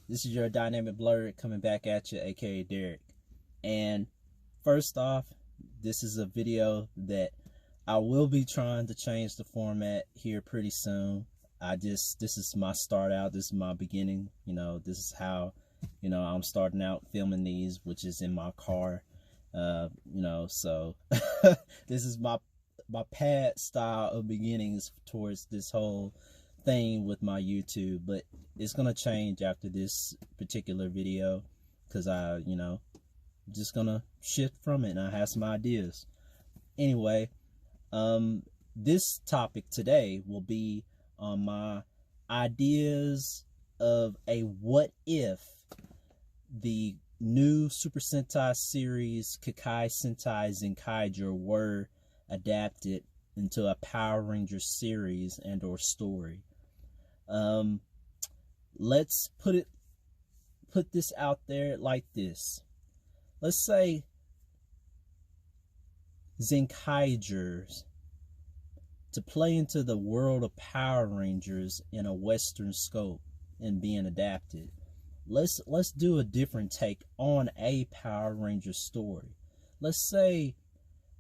This is your dynamic Blerd coming back at you, aka Derek. And first off, this is a video that I will be trying to change the format here pretty soon. This is my start out, this is my beginning. This is how, I'm starting out filming these, which is in my car. So this is my pad style of beginnings towards this whole thing with my YouTube, but it's gonna change after this particular video because just gonna shift from it and I have some ideas. Anyway, this topic today will be on my ideas of a what if the new Super Sentai Series Kikai Sentai Zenkaiger were adapted into a Power Rangers series and or story. Let's put this out there like this. Let's say Zenkaigers to play into the world of Power Rangers in a Western scope and being adapted. Let's do a different take on a Power Ranger story. Let's say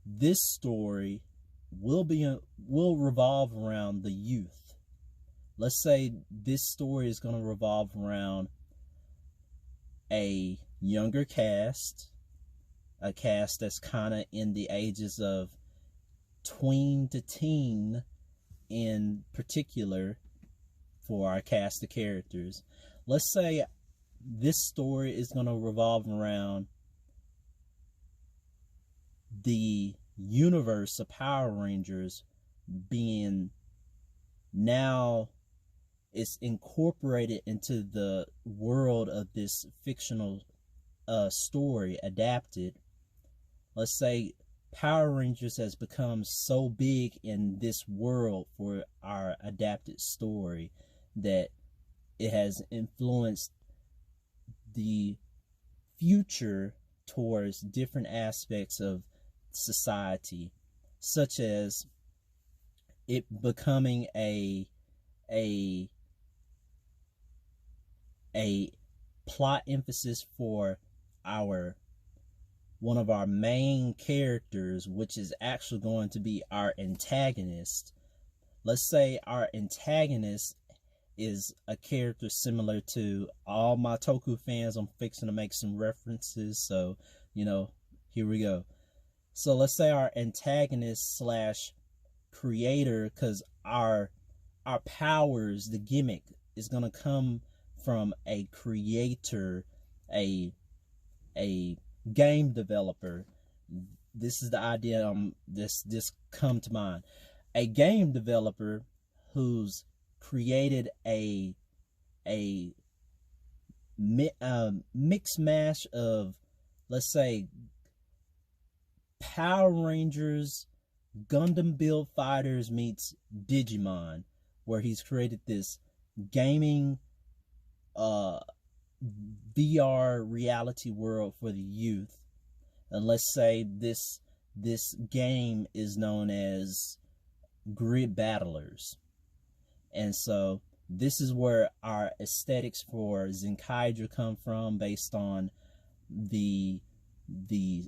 this story will revolve around the youth. Let's say this story is going to revolve around a younger cast, a cast that's kind of in the ages of tween to teen in particular for our cast of characters. Let's say this story is going to revolve around the universe of Power Rangers being now it's incorporated into the world of this fictional story adapted. Let's say Power Rangers has become so big in this world for our adapted story that it has influenced the future towards different aspects of society, such as it becoming a plot emphasis for one of our main characters, which is actually going to be our antagonist. Let's say our antagonist is a character similar to all my Toku fans. I'm fixing to make some references, so here we go. So let's say our antagonist slash creator, because our powers, the gimmick is gonna come from a creator, a game developer. This is the idea this come to mind. A game developer who's created a mix mash of, let's say, Power Rangers, Gundam Build Fighters meets Digimon, where he's created this gaming VR reality world for the youth. And let's say this game is known as Grid Battlers. And so this is where our aesthetics for Zenkaiger come from, based on the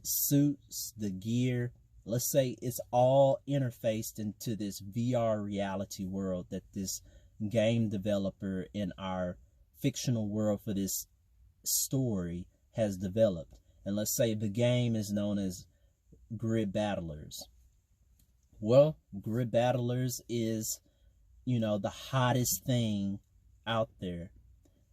suits, the gear. Let's say it's all interfaced into this VR reality world that this game developer in our fictional world for this story has developed. And let's say the game is known as Grid Battlers. Well, Grid Battlers is, the hottest thing out there.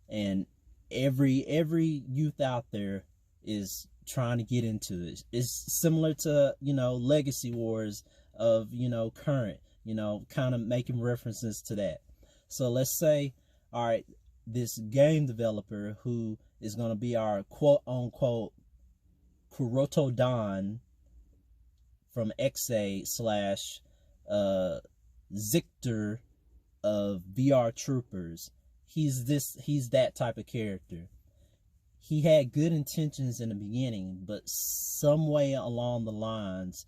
And every youth out there is trying to get into it. It's similar to, Legacy Wars of, current, kind of making references to that. So let's say, all right, this game developer who is going to be our quote unquote Kuroto Dan from XA / Zictor of VR Troopers. He's that type of character. He had good intentions in the beginning, but some way along the lines,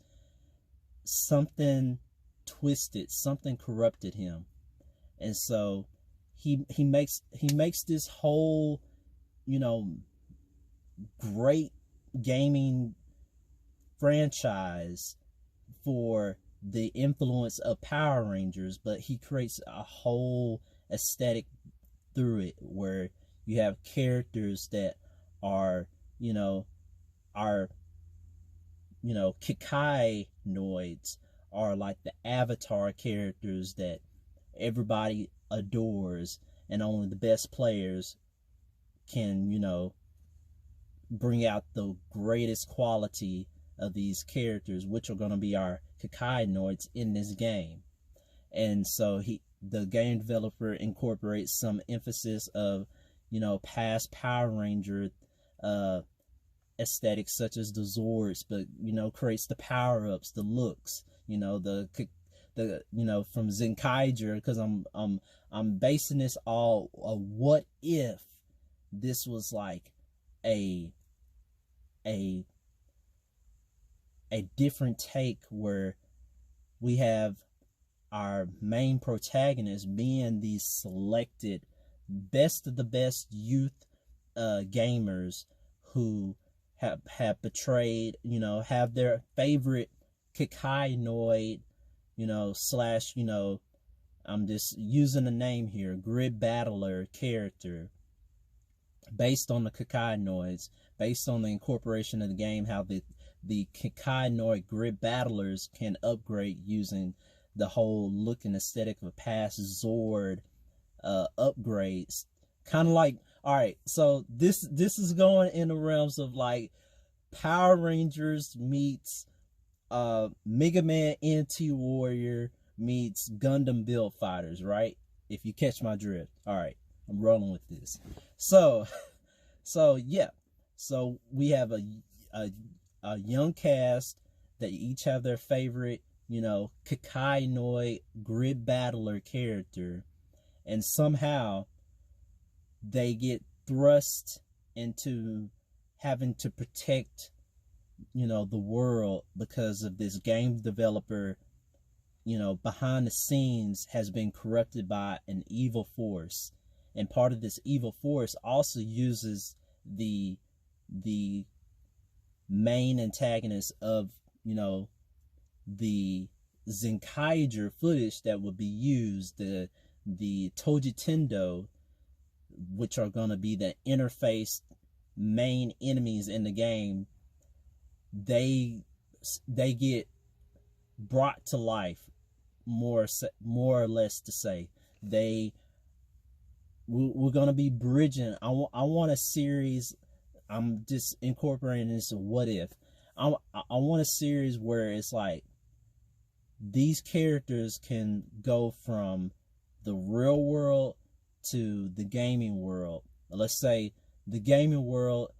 something twisted, something corrupted him. And so he makes this whole you know, great gaming franchise for the influence of Power Rangers, but he creates a whole aesthetic through it where you have characters that are, you know, are, Kikai Noids are like the avatar characters that everybody adores, and only the best players can, bring out the greatest quality of these characters, which are going to be our Kikai Noids in this game. And so the game developer incorporates some emphasis of, past Power Ranger aesthetics, such as the Zords, but creates the power-ups, the looks, from Zenkaiger, because I'm basing this all what if this was like a different take where we have our main protagonists being these selected best of the best youth gamers who have betrayed, have their favorite Kikai Noid, slash, I'm just using a name here, Grid Battler character, based on the Kikai Noids, based on the incorporation of the game, how the Kikai Noid Grid Battlers can upgrade using the whole look and aesthetic of a past Zord upgrades. Kind of like, all right, so this is going in the realms of like Power Rangers meets Mega Man NT Warrior meets Gundam Build Fighters, right? If you catch my drift. All right, I'm rolling with this. So yeah. So we have a young cast that each have their favorite, Kikai Noid Grid Battler character, and somehow they get thrust into having to protect, the world, because of this game developer, behind the scenes has been corrupted by an evil force. And part of this evil force also uses the main antagonist of, the Zenkaiger footage that would be used, the Toji Tendo, which are going to be the interface main enemies in the game. They get brought to life, more or less to say. We're going to be bridging. I want a series. I'm just incorporating this what if. I want a series where it's like these characters can go from the real world to the gaming world. Let's say the gaming world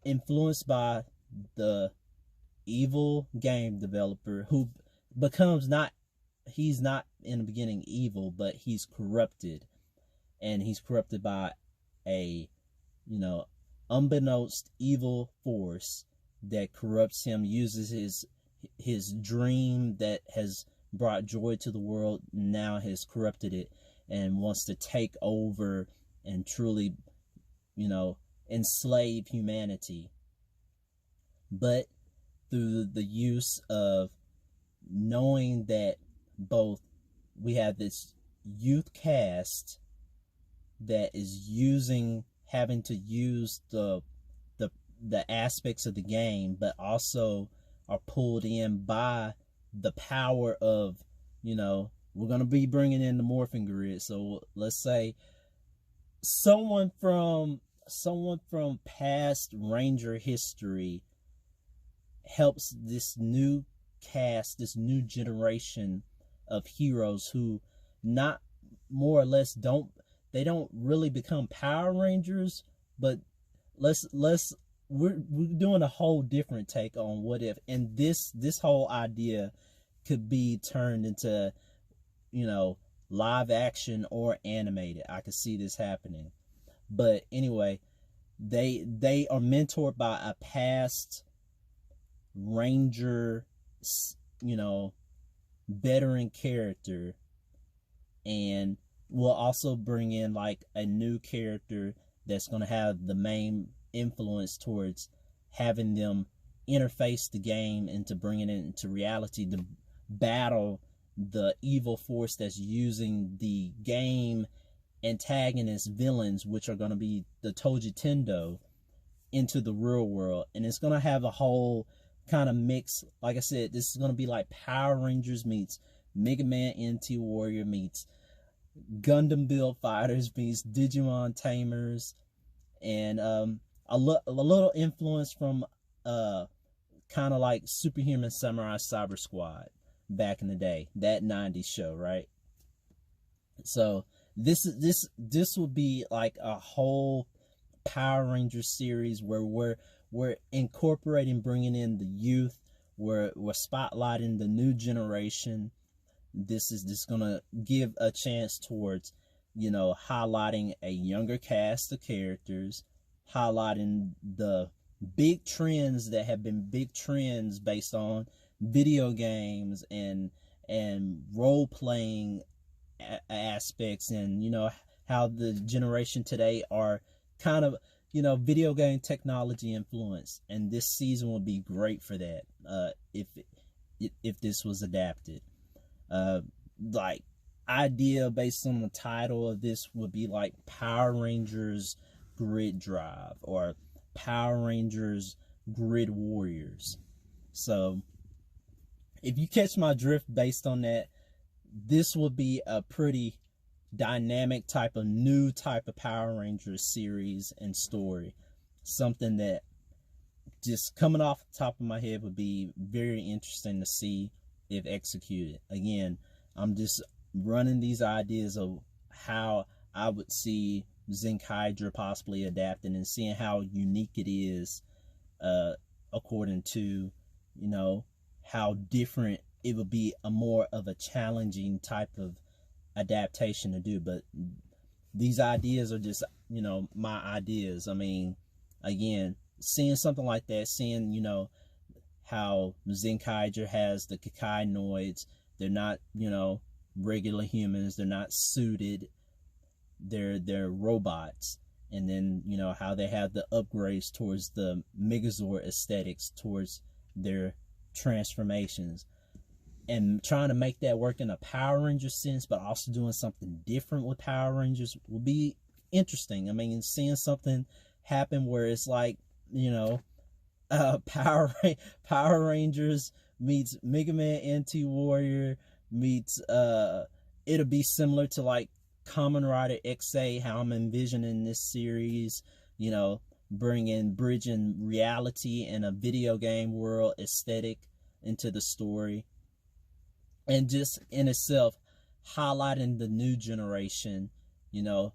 influenced by the evil game developer who becomes he's not in the beginning evil, but he's corrupted, and he's corrupted by a, unbeknownst evil force that corrupts him, uses his dream that has brought joy to the world, now has corrupted it and wants to take over and truly, enslave humanity. But through the use of knowing that both we have this youth cast that is having to use the aspects of the game, but also are pulled in by the power of, we're going to be bringing in the morphing grid. So let's say someone from past Ranger history helps this new cast, this new generation of heroes who not more or less don't really become Power Rangers, but we're doing a whole different take on what if, and this whole idea could be turned into, live action or animated. I could see this happening. But anyway, they are mentored by a past Ranger, veteran character, and we'll also bring in like a new character that's going to have the main influence towards having them interface the game into bringing it into reality to battle the evil force that's using the game antagonist villains, which are going to be the Toji Tendo, into the real world. And it's going to have a whole kind of mix. Like I said, this is going to be like Power Rangers meets Mega Man NT Warrior meets Gundam Build Fighters meets Digimon Tamers, and a little influence from kind of like Superhuman Samurai Cyber Squad back in the day, that 90s show, right? So this will be like a whole Power Rangers series where we're incorporating, bringing in the youth, we're spotlighting the new generation. This is just gonna give a chance towards, you know, highlighting a younger cast of characters, highlighting the big trends that have been big trends based on video games and role-playing aspects, and, you know, how the generation today are kind of, you know, video game technology influence. And this season will be great for that, if this was adapted. Like, idea based on the title of this would be like Power Rangers Grid Drive or Power Rangers Grid Warriors. So if you catch my drift based on that, this will be a pretty dynamic type of new type of Power Rangers series and story. Something that just coming off the top of my head would be very interesting to see if executed. Again, I'm just running these ideas of how I would see Zenkaiger possibly adapting and seeing how unique it is, according to, you know, how different it would be, a more of a challenging type of adaptation to do. But these ideas are just, you know, my ideas. I mean, again, seeing something like that, seeing, you know, how Zenkaiger has the Kikai Noids. They're not, you know, regular humans. They're not suited. They're robots. And then, you know, how they have the upgrades towards the Megazord aesthetics towards their transformations. And trying to make that work in a Power Ranger sense, but also doing something different with Power Rangers will be interesting. I mean, seeing something happen where it's like, you know, Power Rangers meets Mega Man NT Warrior meets it'll be similar to like Kamen Rider XA, how I'm envisioning this series, you know, bridging reality and a video game world aesthetic into the story, and just in itself highlighting the new generation, you know,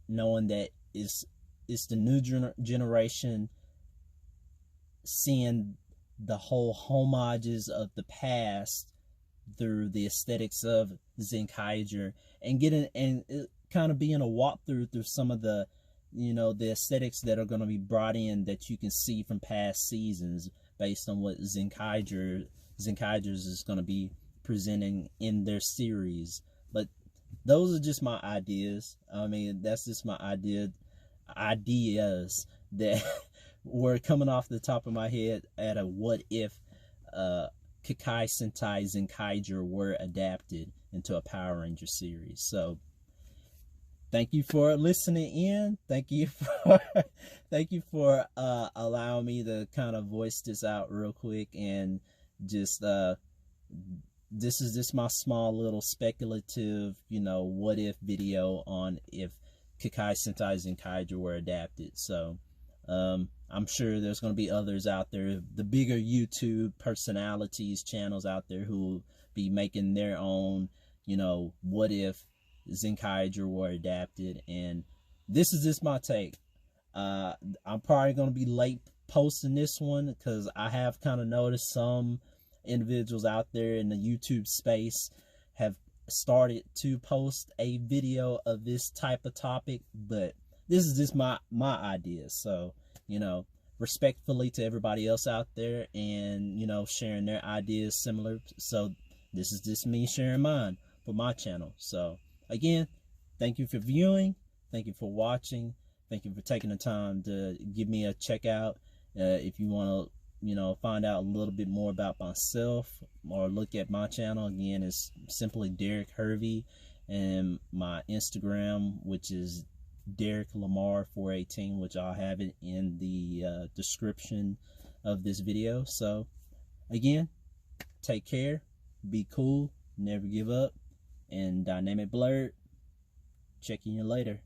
knowing that it's the new generation, seeing the whole homages of the past through the aesthetics of Zenkaiger, and getting and kind of being a walkthrough through some of the, you know, the aesthetics that are going to be brought in that you can see from past seasons based on what Zenkaiger's is going to be presenting in their series. But those are just my ideas. I mean, that's just my ideas that were coming off the top of my head at a what if Kikai Sentai Zenkaiger were adapted into a Power Ranger series. So thank you for listening in. Thank you for allowing me to kind of voice this out real quick, and just this is just my small little speculative, you know, what if video on if Kikai Sentai Zenkaiger were adapted. So I'm sure there's going to be others out there, the bigger YouTube personalities, channels out there who will be making their own, you know, what if Zenkaiger were adapted. And this is just my take. I'm probably going to be late posting this one because I have kind of noticed some individuals out there in the YouTube space have started to post a video of this type of topic, but this is just my ideas. So, you know, respectfully to everybody else out there, and, you know, sharing their ideas similar. So this is just me sharing mine for my channel. So again, thank you for viewing. Thank you for watching. Thank you for taking the time to give me a check out. If you want to, find out a little bit more about myself or look at my channel, again, it's simply Derek Hervey, and my Instagram, which is Derek Lamar 418, which I'll have it in the description of this video. So again, take care, be cool, never give up, and Dynamic Blerd, checking you later.